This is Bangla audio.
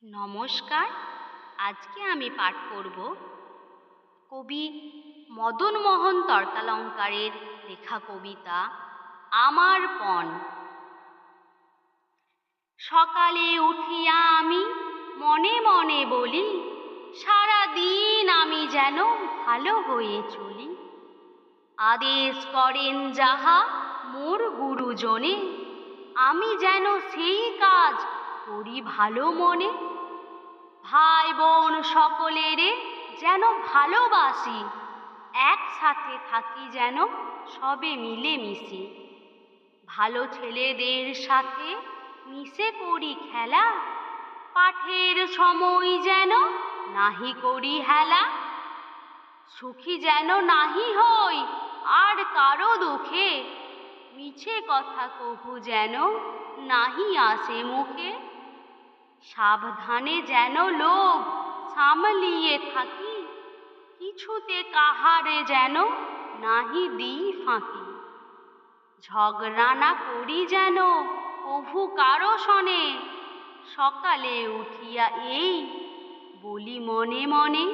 নমস্কার। আজকে আমি পাঠ করব কবি মদনমোহন তর্কালঙ্কারের লেখা কবিতা আমার পণ। সকালে উঠিয়া আমি মনে মনে বলি, সারা দিন আমি যেন ভালো হয়ে চলি। আদেশ করেন যাহা মোর গুরুজনে, আমি যেন সেই কাজ করি ভালো মনে। ভাই বোন সকলেরে যেন ভালোবাসি, একসাথে থাকি যেন সবে মিলেমিশে। ভালো ছেলেদের সাথে মিশে করি খেলা, পাঠের সময় যেন নাহি করি হেলা। সুখী যেন নাহি হই আর কারো দুঃখে, মিছে কথা কহু যেন নাহি আসে মুখে। সাবধানে যেন লোভ সামলিয়ে থাকি, কিছুতে কাহারে যেন নাহি দিই ফাঁকি। ঝগড়া না করি যেন কভু কারো সনে, সকালে উঠিয়া এই বলি মনে মনে।